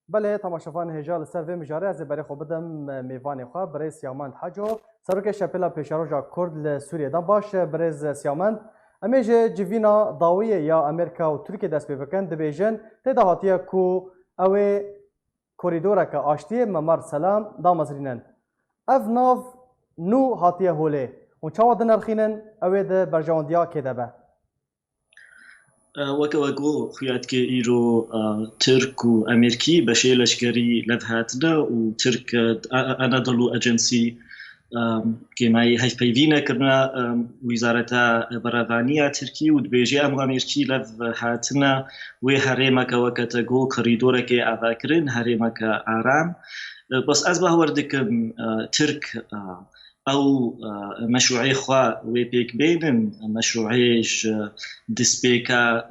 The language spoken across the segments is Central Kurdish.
بله تماشاوان هجال سر و مجاره از برای خوب بدم میوان خواه برای سیامند حجو سروک شپلا پیشاروجا کرد لسوریه دان باش برای سیامند امیج جوینا داویه یا امریکا و ترکیه دست بکن دبیجن تدا هاتیه کو اوه کوریدورا که آشتیه ممر سلام دامزرینن اف ناف نو هاتیه هوله و چاوا دنرخینن اوه ده برجواندیا که دبه وەکو خواتکە ئیرۆ ترک و ئەمریکی بەشێ لەشکری لەڤهاتنە و ترک ئەنەدڵ و ئەجنسی کێمایی هەیفپەیڤینەکردە ویزارەتە بەڕێوانیە ترکی و دبێژێ ئەم ئەمریکی لەڤهاتنە وێ هەرێمەکەوەکەتە گۆ کڕیدۆرەکەی ئاڤاکردن هەرێمەکە ئارام بەس ئەس باوەڕ دەکەم ترک او مشروعي خوا ويبيك بينن مشروعيش دسبيكا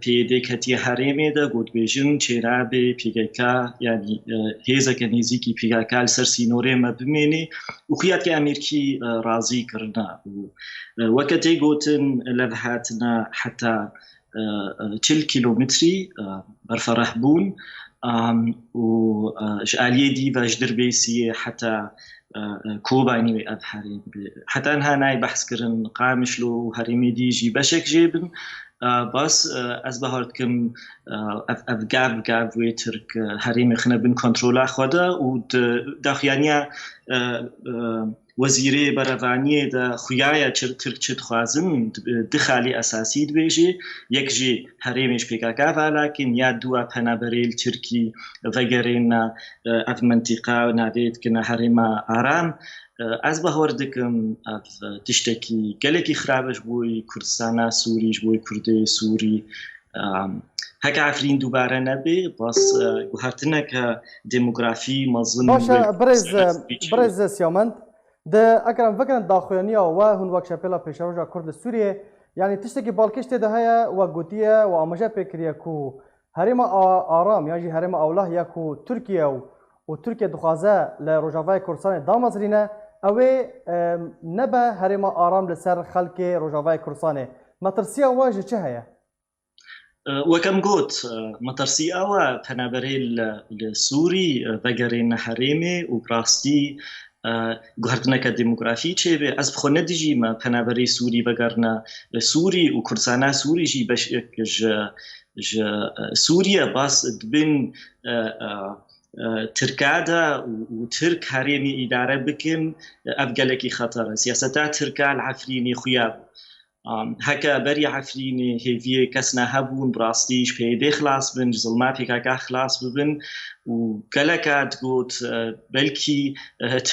بيدي كتي حريمي دا قد بيجن چرابي بيگاكا يعني هيزا كنيزيكي بيگاكا لسر سينوري ما بميني وخيات كي امريكي رازي كرنا وكتي قوتن لذهاتنا حتى 40 كيلومتري برفرح بون وجاليه دي باش دربيسي حتى كوباني أظهرين حتى أنها ناي بحث كرن قامش له هرمي ديجي بشك جيبن بس از بهارت کم اف گاف ویترک هریم خنا بن کنترل خدا و داخیانیا وزیره بروانی دا خویای ترک چت خوازن دخالی اساسی دبیجی یک جی هریمش پیکاکا ولکن یا دو پنابریل ترکی وگرین اف منطقه نادید کنه هریم آرام از بهار دکم تشتکی گلکی خرابش بوی کردستان سوریش بوی کرد سوری هک عفرین دوباره نبی بس گوهرتنه که دموگرافی مظن باشه برز سیامند ده اکرم فکرن داخلانیا و هون وقت شپلا پیشروجا کرد سوریه یعنی تشتکی بالکشت ده هیا و گوتیه و آمجه پیکریه کو هریم آرام یعنی هریم اوله یا کو ترکیه و ترکیه دخوازه لروجاوای کردستان دامزرینه اوه نبه هریم آرام لسر خلق روجاوای کردستان مترسیه واجه چه هیا؟ وكم قوت مترسي أوا بنابري السوري بقرين حريمي وبراستي گوهرتنا که دموگرافی چه به از بخونه دیجی ما بنابري سوري بقرنا سوري وكردستان سوري جي بش سوريا بس دبن تركادا وترك حريمي إدارة بكن أبقلكي خطر سياستات تركا العفريني خياب هكا بري عفريني هيفيه كسنا هبون براستيش بيدي خلاص بن ظلما بيكاكا خلاص ببن وكالكا تقوت بلكي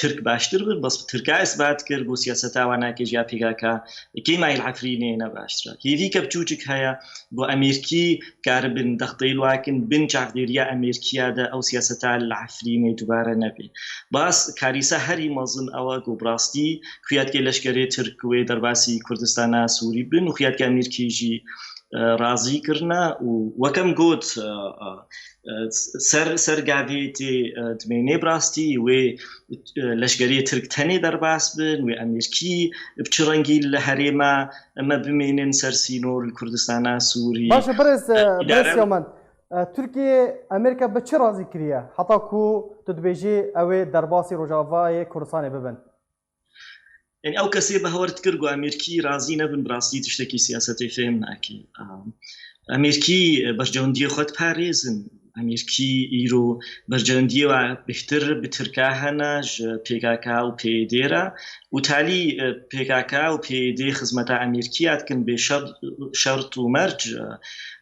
ترك باشتر بن بس تركا إثبات كر بو سياستا وانا كجيا بيكاكا كيما العفريني نباشتر كيفي كبتوجك هيا بو أمريكي كاربن دخطيل واكن بن جعفديريا أمريكيا دا أو سياستا العفريني دوباره نبي بس كاريسا هري مظن أواقو براستي خيات كي لشكري تركوي درباسي كردستان سوري بن وخيات كي أمريكي جي رازي كرنا وكم قوت سر قاعدتي دميني براستي و لشكري ترك تاني درباس بن وأمريكي بتشرنجي الهريمة أما بمينن سرسينو الكردستان سوري باشا برز يومان تركيا أمريكا بتش رازي كريا حتى كو تدبيجي أو درباسي روجافاي كردستان ببن يعني او كسي بهورت كرغو امريكي رازي نبن براسي تشتكي سياستي فهمنا اكي امريكي برجوندي خود باريزن امريكي ايرو برجوندي و بهتر بتركاهنا بيكاكا و بيديرا وتالي بيكاكا و بيدي خدمه امريكيات كن بشرط ومرج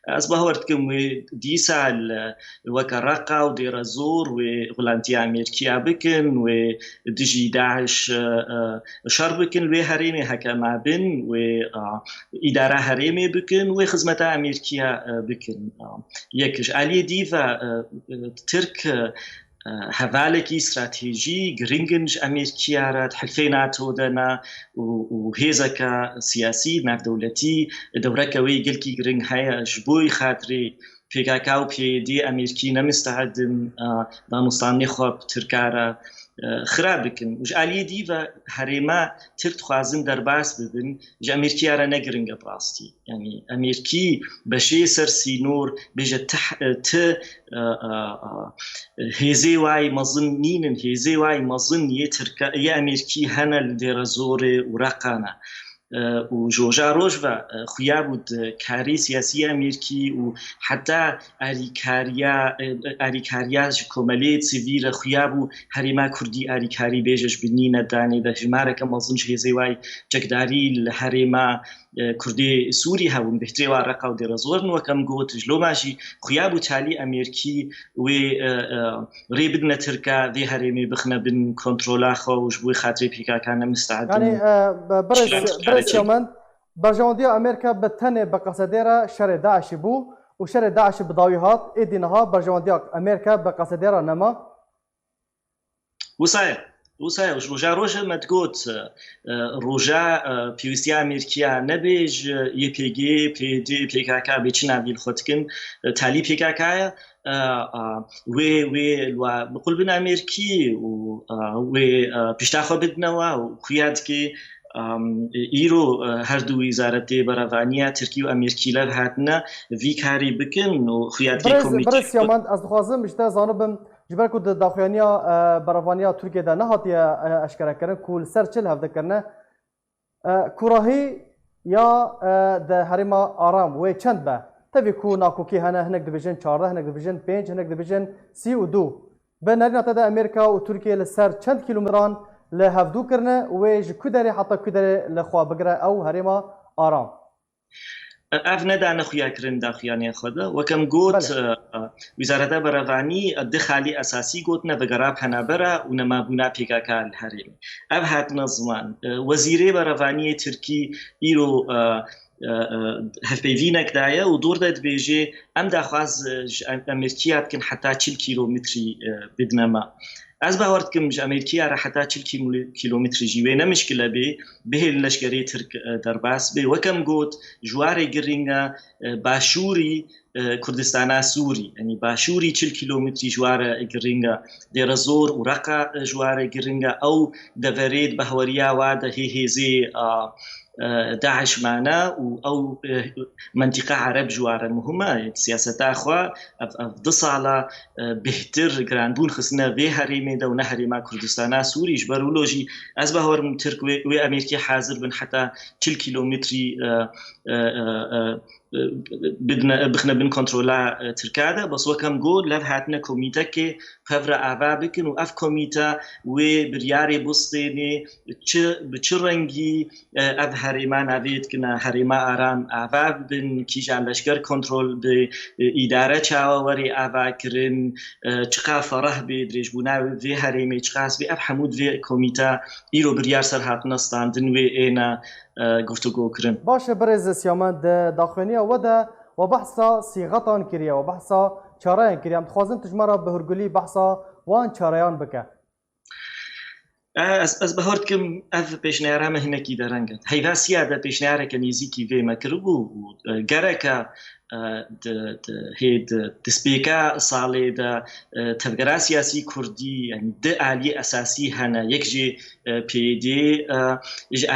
از باورت كم ديسا وكرقة ودير الزور وغلانتي أمريكية بكن ودجي داعش شر بكن وهريمي هكا ما بن وإدارة هريمي بكن وخدمة أمريكية بكن يكش علي ديفا ترك هذالك استراتيجي جرينجنج أمريكية رات حلفي ناتو دنا وهيزكا سياسي ناف دولتي دوركوي قلكي جرينج هاي جبوي خاطري بيكاكا و بيدي أمريكي نمستعدن دانوستاني خواب تركارا خراب بکن وش علی دی و هریما ترت خوازن درباس ببن ج امریکی را نگرنگ براستی یعنی امریکی بشه سر سینور بجه ت هزي واي مظن نين هزي واي مظن يترك يا امريكي هنا لدير زور ورقانا وجوجا روجفا خيابود كاري سياسي امريكي وحتى اريكاريا كوماليت سيفير خيابو هريما كردي اريكاري بيجش بنينا داني ده جمارك مظن هزي واي جكداري الهريما كردي سوري هاون بهتري ورقا ودير زورن وكم قوت جلو ماشي خيابو تالي امريكي و ريبدنا تركا ذي هريمي بخنا بن كنترولا خو وجبوي خاطري بيكا كان مستعد يعني برس يومن برجوندي امريكا بتنه بقصديره شر داعش بو وشر داعش بضاويات ادينها برجوندي امريكا بقصديره نما وصايا وش روجا ما تقوت روجا بيوسيا امريكا نبيج يبيجي بي دي بيكاكا بيتشنا بالخوتكن تالي بيكاكا و بقول بنا امريكي و بيشتاخو بدنا وخيادكي ایرو هر دو وزارت براوانیا ترکی و امریکی لب هاتنا وی کاری بکن و خیاطی کمیته برس یومند از خوازم بیشتر زانبم جبر کود داخلانیا براوانیا ترکیه ده نهاتی اشکره کردن کول سر چل هفته کردن کوراهی یا ده هریما آرام و چند به تبی کو ناکوکی هنه هنگ دیویژن 14 هنگ دیویژن 5 هنگ دیویژن 32 به نرینات ده امریکا و ترکیه لسر چند کیلومتران لهفدو کرنه و ج کدری حتی کدری لخوا بگره او هریما آرام اف ندانه خویا کرن داخیانی خدا وکم گوت وزارت براوانی دخالی اساسی گوت نه بگراب هنابرا و نما بنا پیکاکا الحریم اف هات نظمان وزیر براوانی ترکی ایرو هفبيفينك دايا ودور داد بيجي ام داخواز امريكيات كن حتى 40 كيلومتري بدنا ما از باورد کم ج امریکا را حتی 40 کیلومتر جیوه نمشکله به لشکری ترک درباس به وکم گوت جوار گرینگا باشوری کردستان سوری یعنی باشوری 40 کیلومتر جوار گرینگا در زور و رقا جوار گرینگا او دورید بهوریا و ده هیزی داعش معنا او منطقه عرب جوار مهمه سیاست اخوا افضل على بهتر گرانبون خصنا به هریمه ده و نه هریمه کردستان سوری جبرولوجی از بهار ترک و امریکا حاضر بن حتی 40 کیلومتری بدنا بخنا بن كنترولا تركادا بس وكم قول لف هاتنا كوميتا كي خبر عبابكن وأف كوميتا وبرياري بوستيني بچرنجي أف هريمان عبيد كنا هريما آرام عباب بن كيجان لشكر كنترول بإدارة چاواري عباكرن چقا فرح بدريجبونا في هريمي چقاس بي أف حمود في كوميتا إيرو بريار سر هاتنا ستاندن وإينا گفتگو کرن باشه برز سیامند داخلانی و ده و بحثا صيغتان كريا و بحثا چارایان كريا متخوازن تجمرا بهرگلی بحثا وان چارایان بکه از بهارد کم اف پیشنهارم هنکی درنگد هیواسیا ده پیشنهاره که نیزیکی وی مکربو گره که هيد تسبيكا صالي دا تفكرا سياسي كردي يعني دا آلي أساسي هنا يكجي بي دي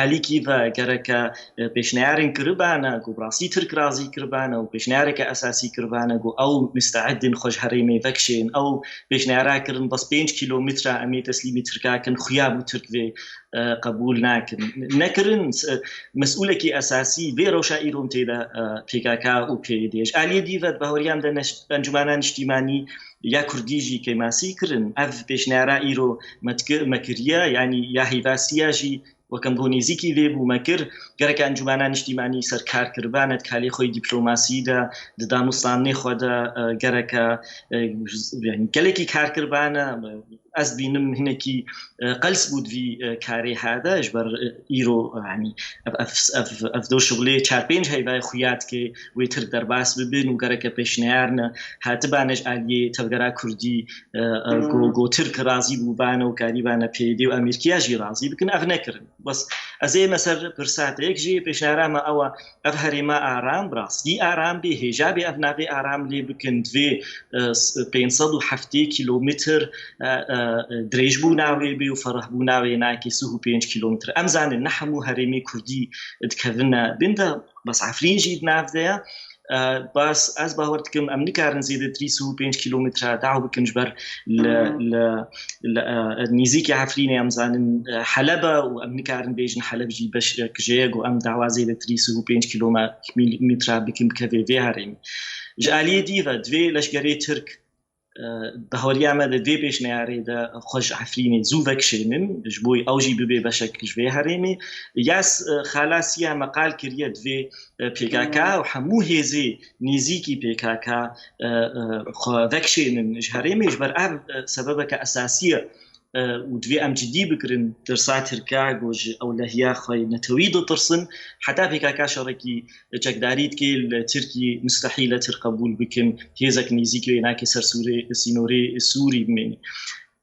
آلي كيفا كركا بيشنارين كربانا قو براسي ترك رازي كربانا و بيشناركا أساسي كربانا قو أو مستعدين خوش هريمي فكشين أو بيشنارا كرن بس 5 كيلومتر أمي تسليمي تركا كن خيابو ترك في قبول نكرن مسؤولكي أساسي في روشا إيروم تيدا بيكاكا و بي ديش آلية ديفت بهوريان دا انجمانان اجتماعي يا كرديجي كماسي كرن اف بيشنارا إيرو مكريا يعني يا هيفاسياجي وكم بونيزيكي ويبو مكر گرك انجمانان اجتماعي سركار كربانت كالي خوي دبلوماسي دا دانوستاني خدا گرك يعني گلكي كار كربانا از بينم هناكي قلس بود في كاري هذا اجبر ايرو يعني اف دو شغلي 4-5 هيبا خويات كي ويتر درباس ببن وگرك بيشنيارنا هاتبانج علي تفگرا كردي گو ترك رازي بوبانا وكاريبانا بيدي وامريكا جي رازي بكن اف نكرن بس ازي مسر برساتك جي بشارع ما او افهري ما ارام براس دي ارام به هجابي افنابي ارام لي بكند في بين صدو حفتي كيلومتر دريج بوناوي بي وفرح بوناوي ناكي سوه 5 كيلومتر امزان النحمو هرمي كردي دكفنا بندا بس عفرين جيد نافذا بس از باورت کم ام نکارن زیده 305 کیلومتر دعو بکن جبر نزیکی عفرینه ام زانن حلبة و ام نکارن بیجن حلب جی بش کجیگ و ام دعوا زیده 305 کیلومتر بکن بکوی وی هرمی جالیه دیو دوی لشگری ترک بهوری عمل دوی پیش نیاری دا خوش عفرینه زو وکشنن جبوی اوجی ببی بشک جوی هرمی یاس خلاصیه مقال کریه دوی پیکاکا و همو هزی نزیکی پیکاکا خو وکشنن هرمی جبر سبب که اساسیه و دوی ام جدی بکرن درسات ترکا گوج او لهیا خوی نتوید ترسن حتی پیکاکا شرکی چکدارید که ترکی مستحیل تر قبول بکن هزک نزیکی و ناکی سر سینوری سوری بمینی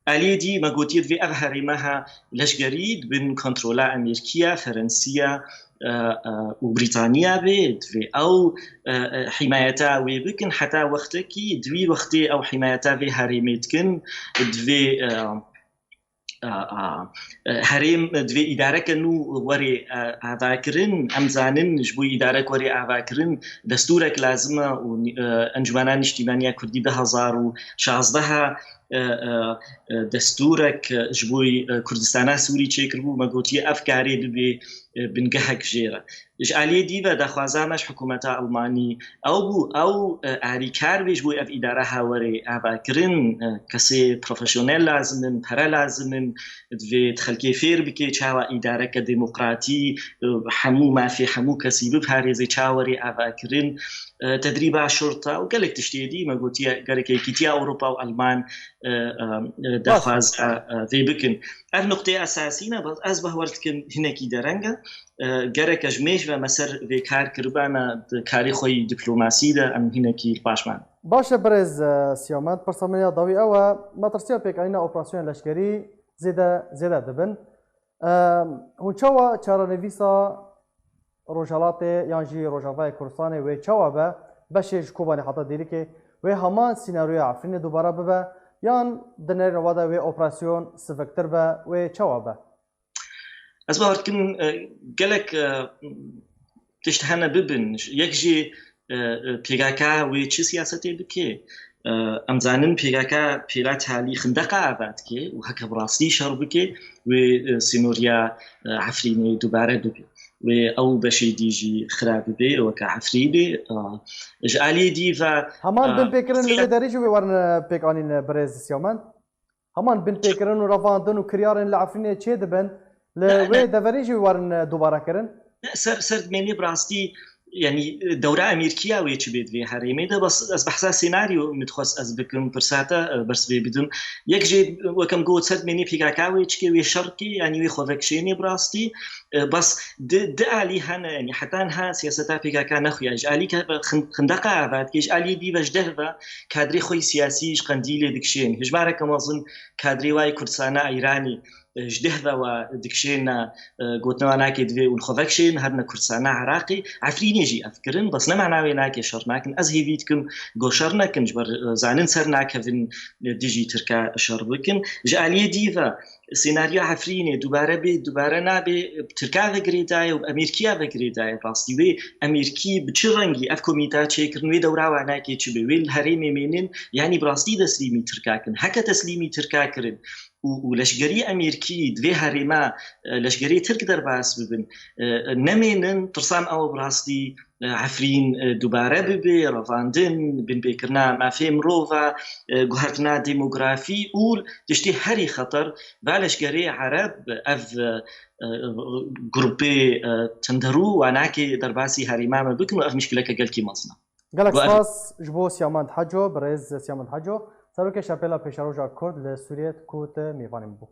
علی دی ما گوتید دوی اغهری ماها لشگرید بین کنترولا امریکیا فرنسیا وبريطانيا دوي او حمايتها ويبكن حتى وقتكي دوي وقتي او حمايتها في هريميتكن دوي هرم دوی اداره کنو وری آواکرین امزانن جبوی اداره وری آواکرین دستورک لازمه و انجمنان اجتماعی کردی به 2016 دستورك جبوي كردستان سوري تشيكربو ماغوتي افكاري دبي بنجهك جيرا اجالي ديفا دخوازامش حكومه الماني او اريكار بيجبوي اف اداره هاوري افاكرين كسي بروفيشنال لازم para لازم دفي تخلكي فير بكي تشاوا اداره كديمقراطي حمو ما في حمو كسي بهاريزي تشاوري افاكرين تدريب الشرطه وقالك تشتيدي ما قلت قالك كيتيا اوروبا والمان دخواز في بكن اف نقطه اساسيه بس از بهورتكن هناكي درنگا قالك جميش ومسر في كار كربانا كاري خوي دبلوماسي ده ام هناكي باشمان باشه برز سیامند پرسامنیا داوی او ماترسیا پیکاینا اپراسیون لشکری زیده دبن هون چاوا چارانویسا روجالات یانجی روجاوای کردستان و چاوا به بشش کوبانی حتی دیری که و همان سیناریوی عفرین دوباره به یان دنر نواده و اپراسیون سفکتر به و چاوا به از باورت کن گلک تشتهنه ببن یکجی پیگاکا و چی سیاستی بکی امزانن پیگاکا پیلا تالی خندقه آباد که و هک براستی شر بکی و سینوریا عفرینی دوباره دوبی و او بشی دیجی خراب بی و که عفریبی جالی دی و همان بن پیکرن و داری جو ورن پیکانین برز سیامند همان بن پیکرن و رفاندن و کریارن لعفرینی چه دبن لوی داری جو ورن دوباره کرن سر منی براستی يعني دورة أمريكية ويتشبه في هرمي ده بس أصبح سيناريو متخصص أزبكم برساتا بس بدون يكجي وكم قوت سد مني في كاكاوي تشكي ويشركي يعني ويخوفك شيني براستي بس د علي هنا يعني حتى انها سياستا في كاكا نخويا علي خندقة بعد كيش علي دي وجده كادري خوي سياسي قنديلي دكشين هجمارة كما أظن كادري واي كردستانا إيراني جده و دكشين قوتنا ناكي دوي ونخوفكشين هرنا كردستانا عراقي عفريني جي أفكرن بس نما ناوي ناكي شرناكن أزهي فيتكم قوشرناكن جبر زانن سرناكفن ديجي تركا شربكن جالي ديفا سيناريو عفريني دوباره نابي تركا فكريداي وامريكا فكريداي راستي وي امريكي بچرنگي اف كوميتا تشيكرن وي دورا واناكي تشبي وي الهريمي منين يعني براستي تسليمي تركا كن هكا تسليمي تركا كرن ولشجري امريكي دوي هريما لشجري ترك درباس ببن نمينن ترسام او براستي عفرين دوباره ببي رفاندن بن بيكرنا ما في مروفا جهرتنا ديموغرافي اول تشتي هري خطر بالشجري عرب اف جروبي تندرو واناكي درباسي هريما ما بكن اف مشكله كالكي مصنع قالك ساس جبو سيامند حجو برز سيامند حجو سروك شابيلا بيشاروجا كورد لسوريا كوت ميفانيمبو